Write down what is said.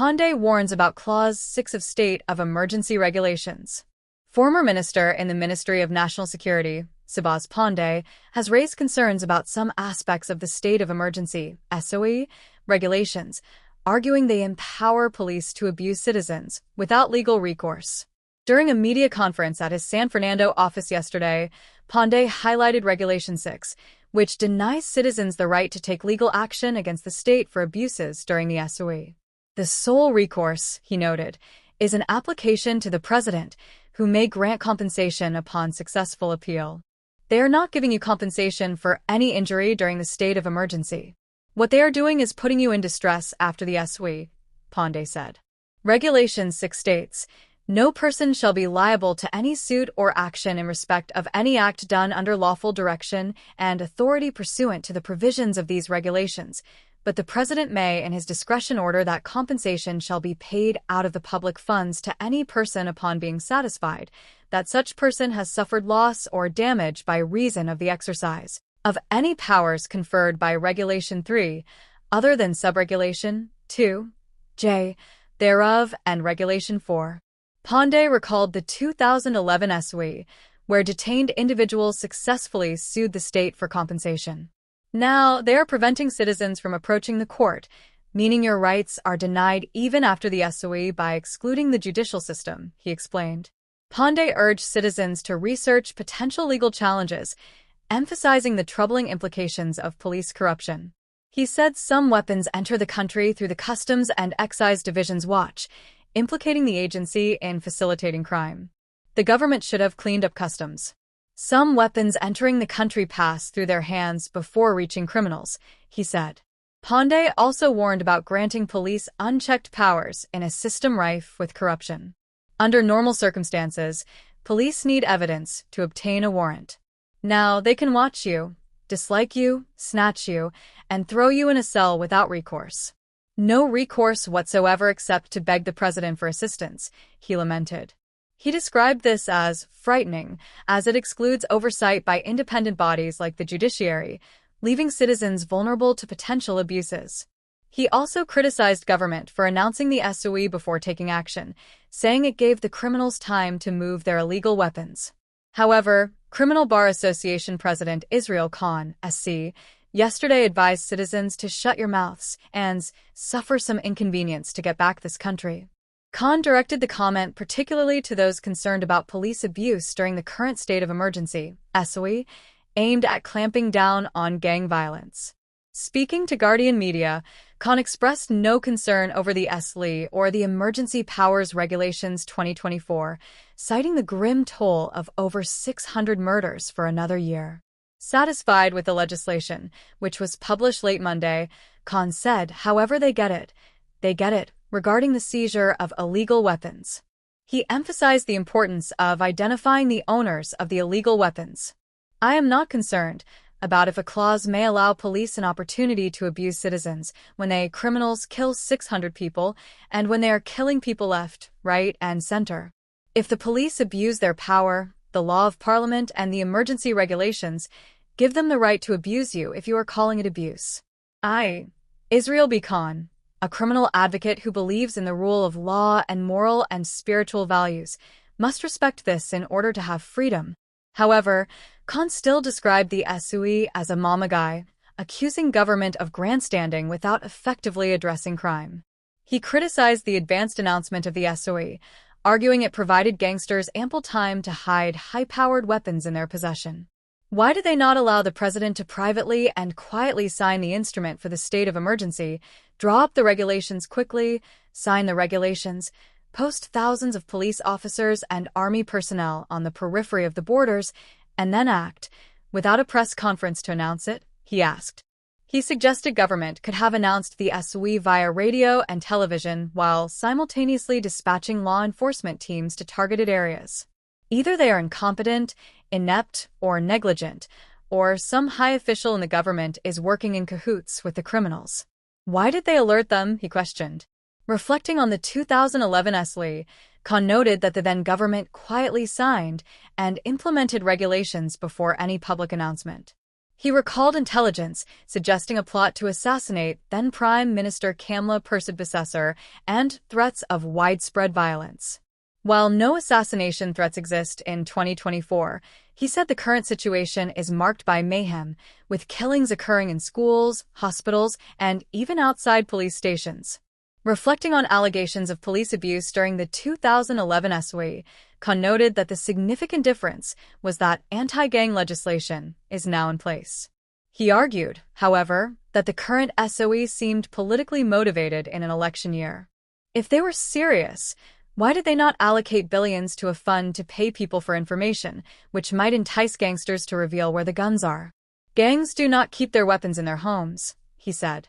Panday warns about Clause 6 of State of Emergency Regulations. Former minister in the Ministry of National Security, Panday, has raised concerns about some aspects of the State of Emergency (SOE) regulations, arguing they empower police to abuse citizens without legal recourse. During a media conference at his San Fernando office yesterday, Panday highlighted Regulation 6, which denies citizens the right to take legal action against the state for abuses during the SOE. The sole recourse, he noted, is an application to the president, who may grant compensation upon successful appeal. They are not giving you compensation for any injury during the state of emergency. What they are doing is putting you in distress after the SOE, Panday said. Regulation 6 states, no person shall be liable to any suit or action in respect of any act done under lawful direction and authority pursuant to the provisions of these regulations, but the President may in his discretion order that compensation shall be paid out of the public funds to any person upon being satisfied that such person has suffered loss or damage by reason of the exercise of any powers conferred by Regulation 3, other than Subregulation 2(j) thereof and Regulation 4. Panday recalled the 2011 SOE, where detained individuals successfully sued the state for compensation. Now, they are preventing citizens from approaching the court, meaning your rights are denied even after the SOE by excluding the judicial system, he explained. Panday urged citizens to research potential legal challenges, emphasizing the troubling implications of police corruption. He said some weapons enter the country through the Customs and Excise Division's watch, implicating the agency in facilitating crime. The government should have cleaned up customs. Some weapons entering the country pass through their hands before reaching criminals, he said. Panday also warned about granting police unchecked powers in a system rife with corruption. Under normal circumstances, police need evidence to obtain a warrant. Now they can watch you, dislike you, snatch you, and throw you in a cell without recourse. No recourse whatsoever except to beg the president for assistance, he lamented. He described this as frightening, as it excludes oversight by independent bodies like the judiciary, leaving citizens vulnerable to potential abuses. He also criticized government for announcing the SOE before taking action, saying it gave the criminals time to move their illegal weapons. However, Criminal Bar Association President Israel Khan, SC, yesterday advised citizens to shut your mouths and suffer some inconvenience to get back this country. Khan directed the comment particularly to those concerned about police abuse during the current state of emergency, SOE, aimed at clamping down on gang violence. Speaking to Guardian Media, Khan expressed no concern over the SOE or the Emergency Powers Regulations 2024, citing the grim toll of over 600 murders for another year. Satisfied with the legislation, which was published late Monday, Khan said, however they get it, regarding the seizure of illegal weapons. He emphasized the importance of identifying the owners of the illegal weapons. I am not concerned about if a clause may allow police an opportunity to abuse citizens when criminals kill 600 people and when they are killing people left, right, and center. If the police abuse their power, the law of parliament and the emergency regulations give them the right to abuse you if you are calling it abuse. Israel B. Khan, a criminal advocate who believes in the rule of law and moral and spiritual values, must respect this in order to have freedom. However, Khan still described the SOE as a mama guy, accusing government of grandstanding without effectively addressing crime. He criticized the advanced announcement of the SOE, arguing it provided gangsters ample time to hide high-powered weapons in their possession. Why did they not allow the president to privately and quietly sign the instrument for the state of emergency, draw up the regulations quickly, sign the regulations, post thousands of police officers and army personnel on the periphery of the borders, and then act, without a press conference to announce it? He asked. He suggested government could have announced the SOE via radio and television while simultaneously dispatching law enforcement teams to targeted areas. Either they are incompetent, inept, or negligent, or some high official in the government is working in cahoots with the criminals. Why did they alert them? He questioned. Reflecting on the 2011 SOE, Khan noted that the then government quietly signed and implemented regulations before any public announcement. He recalled intelligence suggesting a plot to assassinate then Prime Minister Kamla Persad-Bissessar and threats of widespread violence. While no assassination threats exist in 2024, he said the current situation is marked by mayhem, with killings occurring in schools, hospitals, and even outside police stations. Reflecting on allegations of police abuse during the 2011 SOE, Khan noted that the significant difference was that anti-gang legislation is now in place. He argued, however, that the current SOE seemed politically motivated in an election year. If they were serious, why did they not allocate billions to a fund to pay people for information, which might entice gangsters to reveal where the guns are? Gangs do not keep their weapons in their homes, he said.